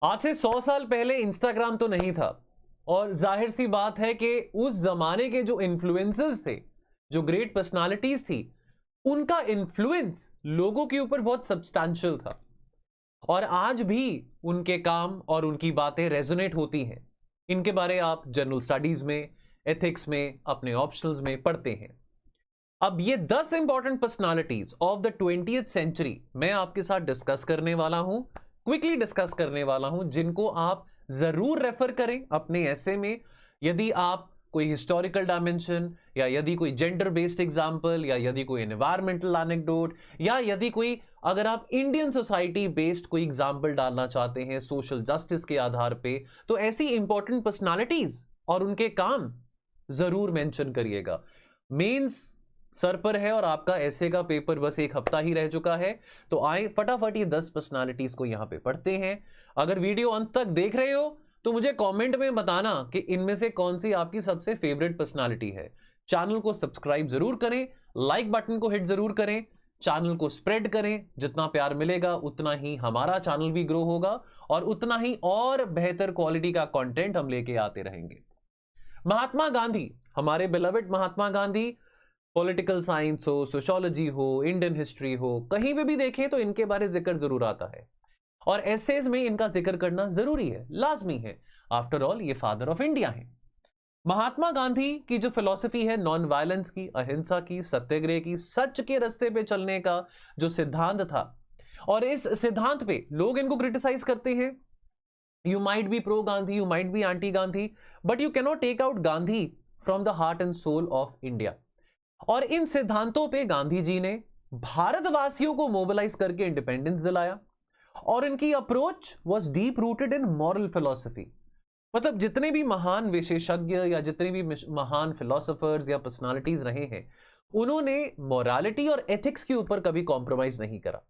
आज से 100 साल पहले इंस्टाग्राम तो नहीं था और जाहिर सी बात है कि उस जमाने के जो इन्फ्लुएंसर्स थे, जो ग्रेट पर्सनालिटीज थी, उनका इन्फ्लुएंस लोगों के ऊपर बहुत सब्सटैंशियल था और आज भी उनके काम और उनकी बातें रेजोनेट होती हैं। इनके बारे आप जनरल स्टडीज में, एथिक्स में, अपने ऑप्शनल्स में पढ़ते हैं। अब ये 10 important personalities of the 20th century मैं आपके साथ डिस्कस करने वाला हूं, क्विकली डिस्कस करने वाला हूं, जिनको आप जरूर रेफर करें अपने ऐसे में। यदि आप कोई हिस्टोरिकल डायमेंशन या यदि कोई जेंडर बेस्ड एग्जांपल या यदि कोई एनवायरमेंटल एनेक्डोट या यदि कोई अगर आप इंडियन सोसाइटी बेस्ड कोई एग्जांपल डालना चाहते हैं सोशल जस्टिस के आधार पे, तो ऐसी इंपॉर्टेंट पर्सनालिटीज और उनके काम जरूर मेंशन करिएगा। मेंस सर पर है और आपका ऐसे का पेपर बस एक हफ्ता ही रह चुका है, तो आए फटाफट ये 10 पर्सनालिटीज को यहां पे पढ़ते हैं। अगर वीडियो अंत तक देख रहे हो तो मुझे कमेंट में बताना कि इनमें से कौन सी आपकी सबसे फेवरेट पर्सनालिटी है। चैनल को सब्सक्राइब जरूर करें, लाइक बटन को हिट जरूर करें, चैनल को स्प्रेड करें। जितना प्यार मिलेगा उतना ही हमारा चैनल भी ग्रो होगा और उतना ही और बेहतर क्वालिटी का कंटेंट हम लेके आते रहेंगे। महात्मा गांधी, हमारे beloved Mahatma Gandhi, political science हो, सोशियोलॉजी हो, इंडियन हिस्ट्री हो, कहीं पे भी देखें तो इनके बारे जिक्र जरूर आता है और एसेज में इनका जिक्र करना जरूरी है, लाजमी है। आफ्टर ऑल ये फादर ऑफ इंडिया है। महात्मा गांधी की जो फिलॉसफी है नॉन वायलेंस की, अहिंसा की, सत्याग्रह की, सच के रास्ते पे चलने का जो सिद्धांत था, और इस सिद्धांत पे लोग इनको क्रिटिसाइज करते हैं। You might be pro Gandhi, you might be anti Gandhi, but you cannot take out Gandhi from the heart and soul of India. और इन सिद्धांतों पे गांधी जी ने भारतवासियों को मोबिलाइज करके इंडिपेंडेंस दिलाया और इनकी approach was deep rooted in moral philosophy. मतलब जितने भी महान विशेषज्ञ या जितने भी महान फिलोसोफर्स या पर्सनालिटीज रहे हैं, उन्होंने मोरालिटी और एथिक्स के ऊपर कभी कॉम्प्रोमाइज नहीं करा।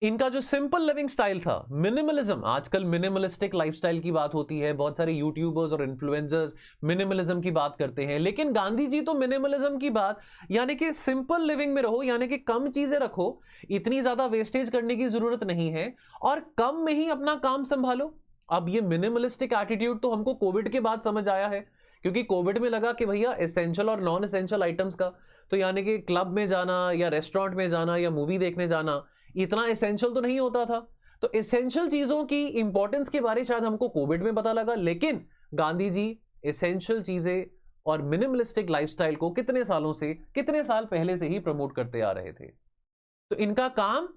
इनका जो सिंपल लिविंग स्टाइल था, मिनिमलिज्म, आजकल मिनिमलिस्टिक लाइफस्टाइल की बात होती है, बहुत सारे यूट्यूबर्स और इन्फ्लुएंसर्स मिनिमलिज्म की बात करते हैं, लेकिन गांधी जी तो मिनिमलिज्म की बात यानी कि सिंपल लिविंग में रहो, यानी कि कम चीजें रखो, इतनी ज्यादा वेस्टेज करने की जरूरत नहीं है और कम में ही अपना काम संभालो। अब ये मिनिमलिस्टिक एटीट्यूड तो हमको कोविड के बाद समझ आया है, क्योंकि कोविड में लगा कि भैया एसेंशियल और नॉन एसेंशियल आइटम्स का, तो यानी कि क्लब में जाना या रेस्टोरेंट में जाना या मूवी देखने जाना इतना एसेंशियल तो नहीं होता था। तो एसेंशियल चीजों की इंपॉर्टेंस के बारे शायद हमको कोविड में पता लगा, लेकिन गांधी जी एसेंशियल चीजें और मिनिमलिस्टिक लाइफस्टाइल को कितने सालों से, कितने साल पहले से ही प्रमोट करते आ रहे थे। तो इनका काम,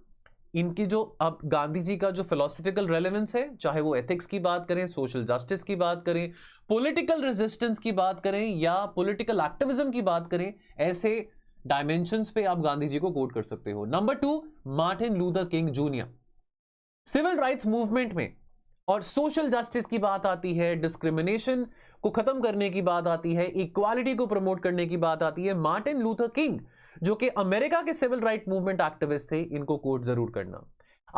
इनकी जो अब गांधी जी का जो फिलोसफिकल रेलेवेंस है, चाहे वो एथिक्स की बात करें, सोशल जस्टिस की बात करें, पॉलिटिकल रेजिस्टेंस की बात करें या पॉलिटिकल एक्टिविज्म की बात करें, ऐसे डायमेंशंस पे आप गांधी जी को कोट कर सकते हो। Number 2, Martin Luther King junior. Civil rights movement में और सोशल जस्टिस की बात आती है, डिस्क्रिमिनेशन को खत्म करने की बात आती है, इक्वालिटी को प्रमोट करने की बात आती है, मार्टिन लूथर किंग जो कि अमेरिका के सिविल राइट मूवमेंट एक्टिविस्ट थे, इनको कोट जरूर करना।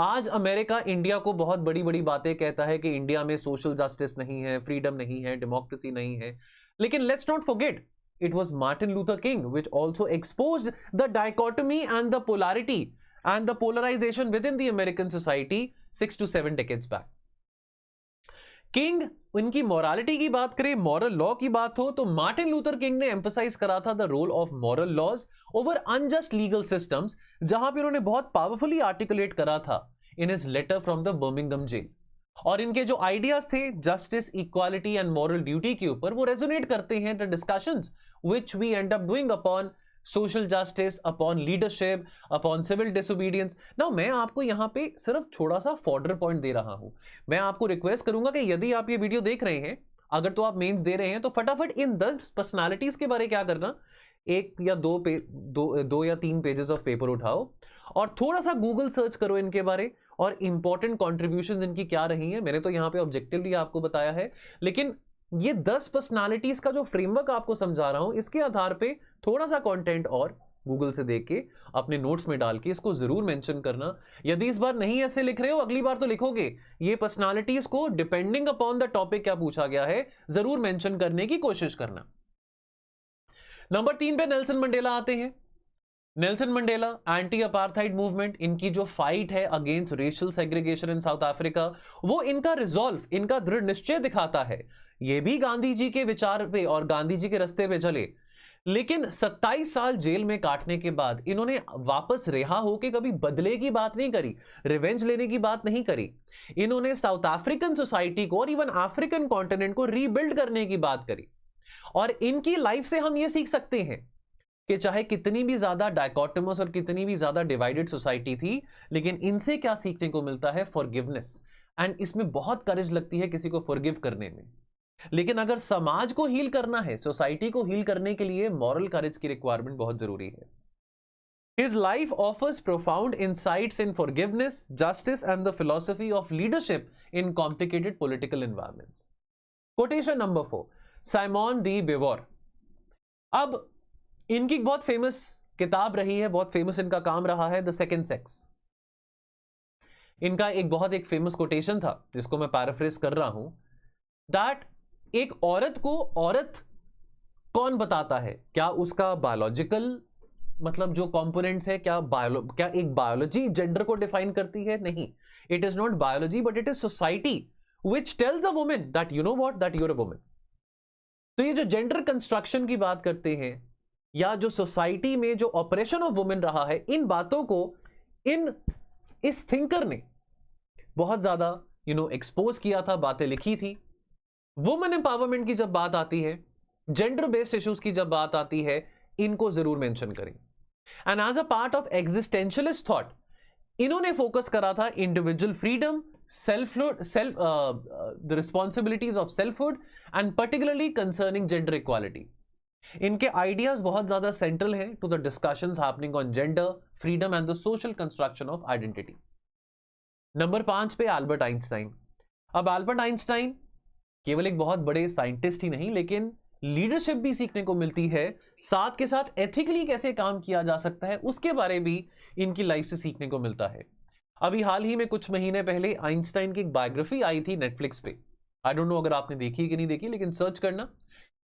आज अमेरिका इंडिया को बहुत बड़ी बड़ी बातें कहता है कि इंडिया में सोशल जस्टिस नहीं है, फ्रीडम नहीं है, डेमोक्रेसी नहीं है, लेकिन let's not forget it was Martin Luther King which also exposed the dichotomy and the polarity and the polarization within the American society 6 to 7 decades back. King, इनकी morality की बात करें, मॉरल लॉ की बात हो, तो मार्टिन लूथर किंग ने emphasise करा था the role of moral laws over unjust legal systems, जहां पे उन्होंने बहुत पावरफुली आर्टिकुलेट करा था in his letter from the Birmingham jail. और इनके जो आइडियाज थे justice, equality and moral duty के ऊपर, वो रेजोनेट करते हैं the discussions which we end up doing upon social justice, upon leadership, upon civil disobedience. Now मैं आपको यहां पे सिर्फ थोड़ा सा फॉर्डर पॉइंट दे रहा हूं। मैं आपको रिक्वेस्ट करूंगा कि यदि आप ये वीडियो देख रहे हैं, अगर तो आप मेंस दे रहे हैं, तो फटाफट इन 10 पर्सनालिटीज के बारे क्या करना, एक या दो या तीन पेजेस ऑफ पेपर उठाओ और थोड़ा सा गूगल सर्च करो इनके बारे और इंपॉर्टेंट कॉन्ट्रीब्यूशंस इनकी क्या रही हैं। मैंने तो यहां पे ऑब्जेक्टिवली आपको बताया है, लेकिन ये 10 पर्सनालिटीज का जो फ्रेमवर्क आपको समझा रहा हूं, इसके आधार पे थोड़ा सा कंटेंट और गूगल से देख के अपने नोट्स में डाल के इसको जरूर मेंशन करना। यदि इस बार नहीं ऐसे लिख रहे हो, अगली बार तो लिखोगे, ये पर्सनालिटीज को डिपेंडिंग अपॉन द टॉपिक क्या पूछा गया है जरूर मेंशन करने की कोशिश करना। नंबर 3 पे नेल्सन मंडेला आते हैं। Nelson Mandela, anti apartheid movement, इनकी जो फाइट है अगेंस्ट रेशियल सेग्रीगेशन इन साउथ अफ्रीका, वो इनका रिजॉल्व, इनका दृढ़ निश्चय दिखाता है। ये भी गांधी जी के विचार पे और गांधी जी के रास्ते पे चले, लेकिन 27 साल जेल में काटने के बाद इन्होंने वापस रिहा होकर कभी बदले की बात नहीं करी, रिवेंज लेने की बात नहीं करी। इन्होंने साउथ अफ्रीकन सोसाइटी को और इवन अफ्रीकन कॉन्टिनेंट को रीबिल्ड करने की बात करी। और इनकी लाइफ से हम ये सीख सकते हैं कि चाहे कितनी भी ज्यादा डायकोटमस और कितनी भी ज्यादा डिवाइडेड सोसाइटी थी, लेकिन इनसे क्या सीखने को मिलता है? फॉरगिवनेस। एंड इसमें बहुत करेज लगती है किसी को फॉरगिव करने में। लेकिन अगर समाज को हील करना है, सोसाइटी को हील करने के लिए मॉरल करेज की रिक्वायरमेंट बहुत जरूरी है। His life offers profound insights in forgiveness, justice and the philosophy of leadership in complicated political environments. Quotation number 4, Simon de Beauvoir। अब इनकी बहुत फेमस किताब रही है, बहुत फेमस इनका काम रहा है, द सेकेंड सेक्स। इनका एक फेमस कोटेशन था जिसको मैं पैराफ्रेज कर रहा हूं, दैट एक औरत को औरत कौन बताता है? क्या उसका बायोलॉजिकल मतलब जो कंपोनेंट्स है, क्या एक बायोलॉजी जेंडर को डिफाइन करती है? नहीं, it is not biology but it is society which tells a woman that you know what, that you are a woman. तो ये जो जेंडर कंस्ट्रक्शन की बात करते हैं या जो सोसाइटी में जो ऑपरेशन ऑफ वुमेन रहा है, इन बातों को इस थिंकर ने बहुत ज्यादा एक्सपोज किया था, बातें लिखी थी। वुमेन एम्पावरमेंट की जब बात आती है, जेंडर बेस्ड इश्यूज की जब बात आती है, इनको जरूर मेंशन करें। And as a part of existentialist thought, इन्होंने फोकस करा था individual freedom, the responsibilities of selfhood and particularly concerning gender equality. इनके आइडियाज बहुत ज्यादा सेंट्रल हैं to the discussions happening on gender, freedom and the social construction of identity. Number 5 पे Albert Einstein. अब Albert Einstein केवल एक बहुत बड़े साइंटिस्ट ही नहीं, लेकिन लीडरशिप भी सीखने को मिलती है, साथ के साथ एथिकली कैसे काम किया जा सकता है उसके बारे भी इनकी लाइफ से सीखने को मिलता है। अभी हाल ही में कुछ महीने पहले आइंस्टाइन की एक बायोग्राफी आई थी नेटफ्लिक्स पे। आई डोंट नो अगर आपने देखी कि नहीं देखी, लेकिन सर्च करना।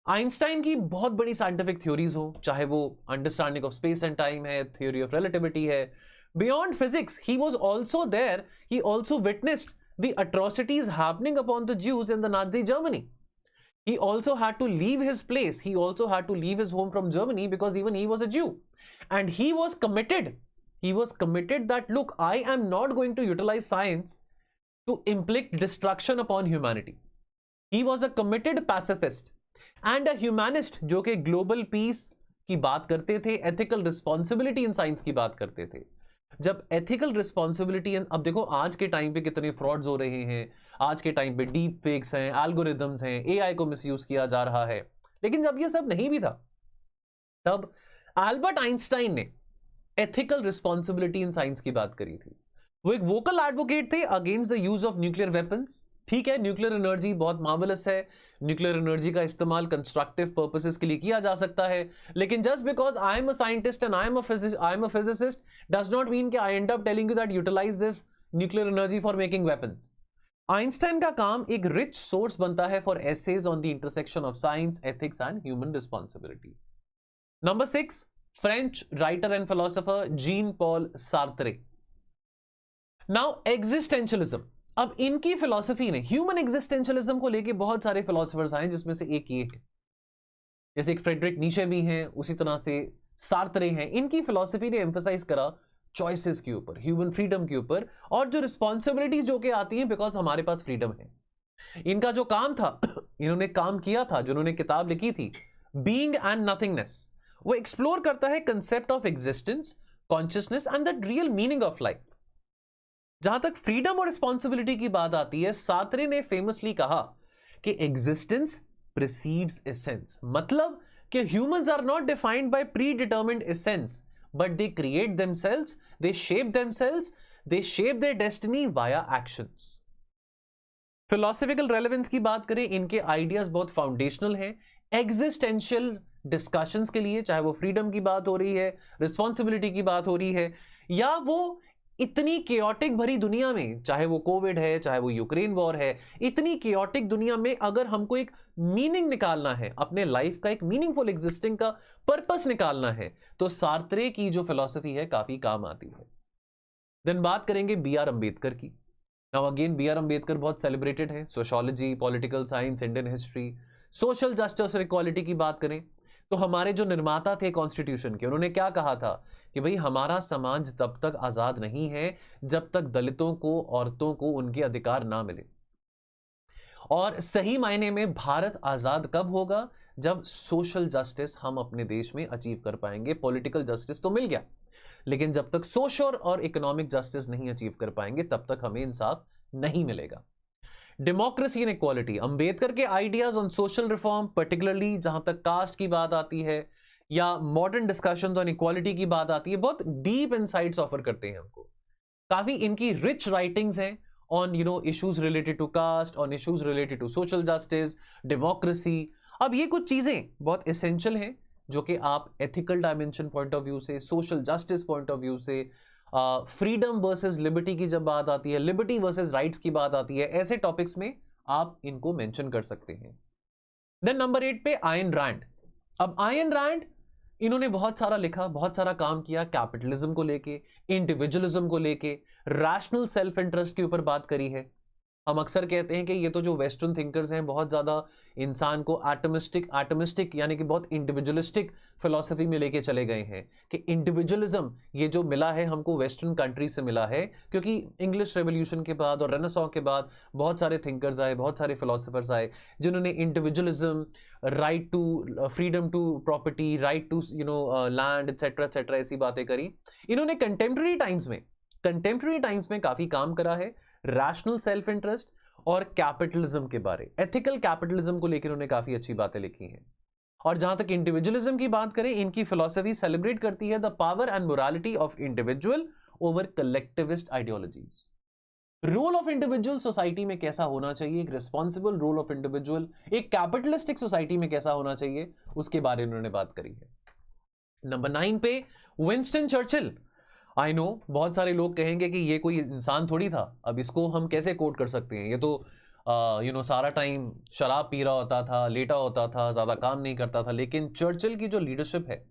आइंस्टाइन की बहुत बड़ी साइंटिफिक थ्योरीज हो, चाहे वो understanding of space and time है, थ्योरी ऑफ रिलेटिविटी है, beyond physics, he was also there, he also witnessed the atrocities happening upon the Jews in the Nazi Germany. He also had to leave his place, he also had to leave his home from Germany because even he was a Jew, and he was committed that look, I am not going to utilize science to inflict destruction upon humanity. He was a committed pacifist and a humanist जो कि global piece की बात करते थे, ethical responsibility in science की बात करते थे। जब एथिकल रिस्पॉन्सिबिलिटी, अब देखो आज के टाइम पे कितने फ्रॉड्स हो रहे हैं, आज के टाइम पे डीप फेक्स हैं, एल्गोरिदम्स हैं, एआई को मिसयूज किया जा रहा है। लेकिन जब ये सब नहीं भी था, तब एल्बर्ट आइंस्टाइन ने एथिकल रिस्पॉन्सिबिलिटी इन साइंस की बात करी थी। वो एक वोकल एडवोकेट थे against the use of nuclear weapons. ठीक है, न्यूक्लियर एनर्जी बहुत मार्वलस है, न्यूक्लियर एनर्जी का इस्तेमाल कंस्ट्रक्टिव पर्पसेस के लिए किया जा सकता है, लेकिन just because I am a scientist and I am a physicist does not mean कि I end up telling you that utilise this nuclear energy for making weapons. Einstein का काम एक रिच सोर्स बनता है for essays on the intersection of science, ethics and human responsibility. Number 6, French writer and philosopher Jean Paul Sartre. Now existentialism, अब इनकी philosophy ने human existentialism को लेके बहुत सारे फिलोसोफर्स आए, जिसमें से एक ये है, जैसे एक फ्रेडरिक नीशे भी हैं, उसी तरह से सार्त्रे हैं। इनकी फिलॉसफी ने एम्फसाइज करा चॉइसेस के ऊपर, ह्यूमन फ्रीडम के ऊपर, और जो रिस्पॉन्सिबिलिटी जो कि आती है बिकॉज हमारे पास फ्रीडम है। इनका जो काम था, इन्होंने काम किया था, जिन्होंने किताब लिखी थी बीइंग एंड नथिंगनेस, वो एक्सप्लोर करता है concept of existence, consciousness and the real meaning of life. जहां तक फ्रीडम और रिस्पॉन्सिबिलिटी की बात आती है, सार्त्रे ने फेमसली कहा कि एग्जिस्टेंस प्रीसीड्स एसेंस, मतलब कि humans are not defined by predetermined essence but they create themselves, they shape themselves, they shape their destiny via actions. Philosophical relevance की बात करें, इनके आइडियाज बहुत फाउंडेशनल हैं एग्जिस्टेंशियल डिस्कशंस के लिए, चाहे वो फ्रीडम की बात हो रही है, रिस्पॉन्सिबिलिटी की बात हो रही है, या वो इतनी केओटिक भरी दुनिया में, चाहे वो कोविड है, चाहे वो यूक्रेन वॉर है, इतनी केओटिक दुनिया में अगर हमको एक मीनिंग निकालना है, अपने लाइफ का एक मीनिंगफुल एग्जिस्टिंग का पर्पस निकालना है, तो सार्त्रे की जो फिलॉसफी है काफी काम आती है। देन बात करेंगे बी आर अंबेडकर की। Now again B R Ambedkar बहुत सेलिब्रेटेड है, sociology, political science, Indian history, social justice और इक्वालिटी की बात करें तो हमारे जो निर्माता थे कॉन्स्टिट्यूशन के, उन्होंने क्या कहा था कि भाई हमारा समाज तब तक आजाद नहीं है जब तक दलितों को, औरतों को उनके अधिकार ना मिले। और सही मायने में भारत आजाद कब होगा? जब सोशल जस्टिस हम अपने देश में अचीव कर पाएंगे। पॉलिटिकल जस्टिस तो मिल गया, लेकिन जब तक सोशल और इकोनॉमिक जस्टिस नहीं अचीव कर पाएंगे तब तक हमें इंसाफ नहीं मिलेगा। डेमोक्रेसी एंड इक्वालिटी, अंबेडकर के ideas on social reform, particularly जहां तक कास्ट की बात आती है या मॉडर्न डिस्कशंस ऑन इक्वालिटी की बात आती है, बहुत डीप इनसाइट्स ऑफर करते हैं हमको। काफी इनकी रिच राइटिंग्स हैं on issues related to caste, on issues related to social justice, democracy. अब ये कुछ चीजें बहुत एसेंशियल हैं जो कि आप ethical dimension point of view से, social justice point of view से, फ्रीडम वर्सेस लिबर्टी की जब बात आती है, लिबर्टी वर्सेस राइट्स की बात आती है, ऐसे टॉपिक्स में आप इनको मेंशन कर सकते हैं। देन नंबर 8 पे आयन रैंड। अब आयन रैंड, इन्होंने बहुत सारा लिखा, बहुत सारा काम किया कैपिटलिज्म को लेके, इंडिविजुअलिज्म को लेके, रैशनल सेल्फ इंटरेस्ट के ऊपर बात करी है। हम अक्सर कहते हैं कि ये तो जो वेस्टर्न थिंकर्स हैं बहुत ज़्यादा इंसान को एटमिस्टिक यानी कि बहुत इंडिविजुअलिस्टिक फिलॉसफी में लेके चले गए हैं कि इंडिविजुअलिज्म ये जो मिला है हमको वेस्टर्न कंट्री से मिला है, क्योंकि इंग्लिश रेवोल्यूशन के बाद और रेनेसां के बाद बहुत सारे थिंकर्स आए, बहुत सारे फिलोसफर्स आए जिन्होंने individualism, right to freedom to property, right to land etcetera etcetera ऐसी बातें करी। इन्होंने कंटेम्प्रेरी टाइम्स में काफ़ी काम करा है रैशनल सेल्फ इंटरेस्ट और कैपिटलिज्म के बारे, एथिकल कैपिटलिज्म को लेकर उन्होंने काफी अच्छी बातें लिखी हैं। और जहां तक इंडिविजुअलिज्म की बात करें, इनकी फिलॉसफी सेलिब्रेट करती है the power and morality of individual over collectivist ideologies. Role of individual society में कैसा होना चाहिए, एक रिस्पॉन्सिबल रोल ऑफ इंडिविजुअल एक कैपिटलिस्टिक सोसाइटी में कैसा होना चाहिए, उसके बारे में उन्होंने बात करी है। नंबर 9 पे विंस्टन चर्चिल। आई नो बहुत सारे लोग कहेंगे कि ये कोई इंसान थोड़ी था, अब इसको हम कैसे कोट कर सकते हैं, ये तो सारा टाइम शराब पी रहा होता था, लेटा होता था, ज़्यादा काम नहीं करता था। लेकिन चर्चिल की जो लीडरशिप है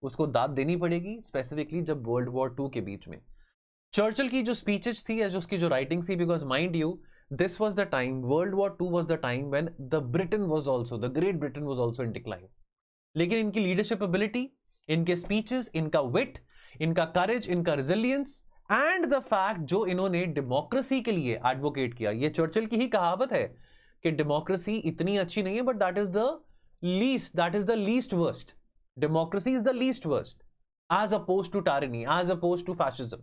उसको दाद देनी पड़ेगी, स्पेसिफिकली जब वर्ल्ड वॉर 2 के बीच में चर्चिल की जो स्पीचेस थी या जो उसकी जो राइटिंग्स थी, because mind you this was the time, world war 2 was the time when the Britain was also, the great Britain was also in decline. लेकिन इनकी लीडरशिप एबिलिटी, इनके स्पीचेस, इनका विट, इनका करेज, इनका रिजिलियंस एंड द फैक्ट जो इन्होंने democracy के लिए एडवोकेट किया, ये चर्चिल की ही कहावत है कि डेमोक्रेसी इतनी अच्छी नहीं है but that is the least worst, democracy is the least worst as oppose to tyranny, as oppose to fascism.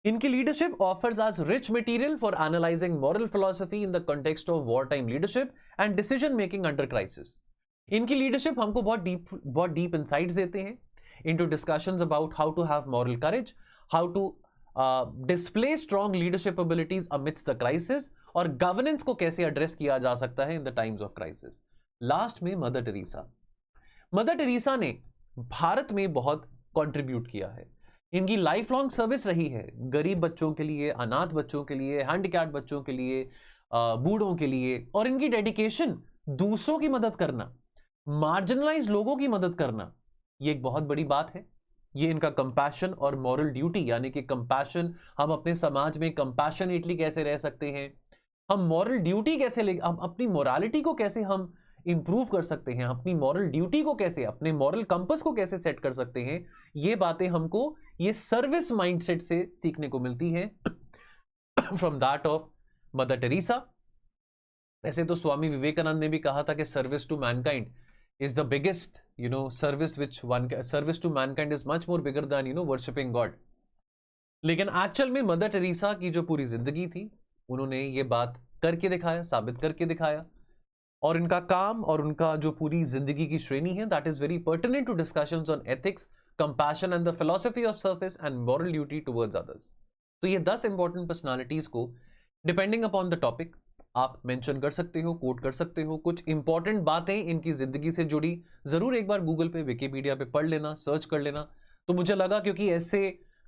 इनकी leadership offers as rich material for analysing moral philosophy in the context of war time leadership and decision making under crisis. इनकी leadership हमको बहुत deep insights देते हैं into discussions about how to have moral courage, how to display strong leadership abilities amidst the crisis, और governance को कैसे address किया जा सकता है in the times of crisis. Last में मदर टेरेसा ने भारत में बहुत कंट्रीब्यूट किया है। इनकी लाइफ लॉन्ग सर्विस रही है गरीब बच्चों के लिए, अनाथ बच्चों के लिए, हैंडीकैप्ड बच्चों के लिए, बूढ़ों के लिए, और इनकी डेडिकेशन दूसरों की मदद करना, मार्जिनलाइज लोगों की मदद करना, ये एक बहुत बड़ी बात है। ये इनका कंपैशन और मॉरल ड्यूटी, यानी कि कंपैशन, हम अपने समाज में कंपैशनेटली कैसे रह सकते हैं, हम मॉरल ड्यूटी कैसे हम अपनी मोरालिटी को कैसे हम इंप्रूव कर सकते हैं, अपनी मॉरल ड्यूटी को कैसे, अपने मॉरल कंपस को कैसे सेट कर सकते हैं, ये बातें हमको ये सर्विस माइंडसेट से सीखने को मिलती है from that of Mother Teresa. वैसे तो स्वामी विवेकानंद ने भी कहा था कि service to mankind is the biggest service to mankind is much more bigger than worshipping God। लेकिन एक्चुअल में मदर टेरेसा की जो पूरी जिंदगी थी, उन्होंने ये बात करके दिखाया, साबित करके दिखाया, और इनका काम और उनका जो पूरी जिंदगी की श्रेणी है that is very pertinent to discussions on ethics, compassion and the philosophy of service and moral duty towards others. तो ये 10 इंपॉर्टेंट पर्सनालिटीज को डिपेंडिंग अपॉन द टॉपिक आप मेंशन कर सकते हो, कोट कर सकते हो। कुछ इंपॉर्टेंट बातें इनकी जिंदगी से जुड़ी जरूर एक बार गूगल पे, विकिपीडिया पे पढ़ लेना, सर्च कर लेना। तो मुझे लगा क्योंकि ऐसे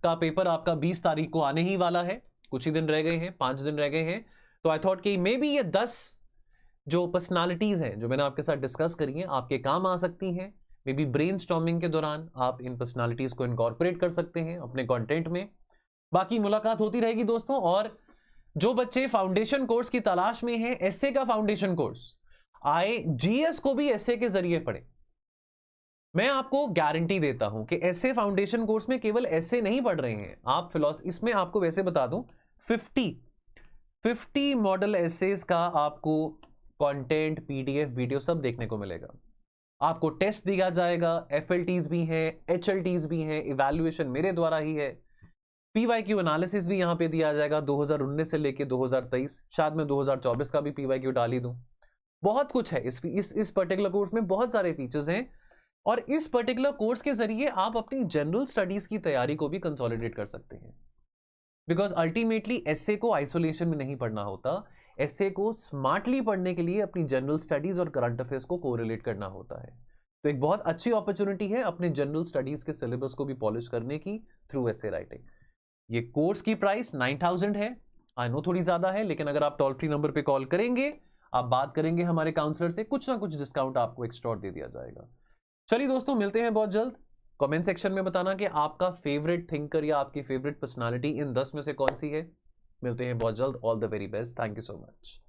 का पेपर आपका 20 तारीख को आने ही वाला है, कुछ ही दिन रह गए हैं, 5 दिन रह गए हैं। तो आई थॉट कि मे बी ये 10 जो पर्सनालिटीज हैं जो मैंने आपके साथ डिस्कस करी हैं आपके काम आ सकती हैं। मे बी ब्रेनस्टॉर्मिंग के दौरान आप इन पर्सनालिटीज को इनकॉर्पोरेट कर सकते हैं अपने कंटेंट में। बाकी मुलाकात होती रहेगी दोस्तों। और जो बच्चे फाउंडेशन कोर्स की तलाश में हैं, एसए का फाउंडेशन कोर्स, आए जीएस को भी एसए के जरिए पढ़े। मैं आपको गारंटी देता हूं कि एसए फाउंडेशन कोर्स में केवल एसए नहीं पढ़ रहे हैं आप, फिलॉसफी, इसमें आपको वैसे बता दूं 50 मॉडल एसेस का आपको कंटेंट, पीडीएफ, वीडियो सब देखने को मिलेगा। आपको टेस्ट दिया जाएगा, एफएलटीज भी हैं, एचएलटीज भी हैं, इवैल्यूएशन मेरे द्वारा ही है, पीवाईक्यू एनालिसिस भी यहां पे दिया जाएगा 2019 से लेके 2023, शायद मैं 2024 का भी पीवाईक्यू डाल ही दूं। बहुत कुछ है इस पर्टिकुलर कोर्स में, बहुत सारे फीचर्स हैं। और इस पर्टिकुलर कोर्स के जरिए आप अपनी जनरल स्टडीज की तैयारी को भी कंसोलिडेट कर सकते हैं। बिकॉज अल्टीमेटली एसए को आइसोलेशन में नहीं पढ़ना होता, एसए को स्मार्टली पढ़ने के लिए अपनी जनरल स्टडीज और करंट अफेयर्स को कोरिलेट करना होता है। तो एक बहुत अच्छी अपॉर्चुनिटी है अपने जनरल स्टडीज के सिलेबस को भी पॉलिश करने की थ्रू एसए राइटिंग। ये कोर्स की प्राइस 9000 है। आई नो थोड़ी ज्यादा है, लेकिन अगर आप टोल फ्री नंबर पे कॉल करेंगे, आप बात करेंगे हमारे काउंसलर से, कुछ ना कुछ डिस्काउंट आपको एक्स्ट्रा दे दिया जाएगा। चलिए दोस्तों, मिलते हैं बहुत जल्द। कमेंट सेक्शन में बताना कि आपका फेवरेट थिंकर या आपकी फेवरेट पर्सनालिटी इन 10 में से कौन सी है। मिलते हैं बहुत जल्द। All the very best. Thank you so much.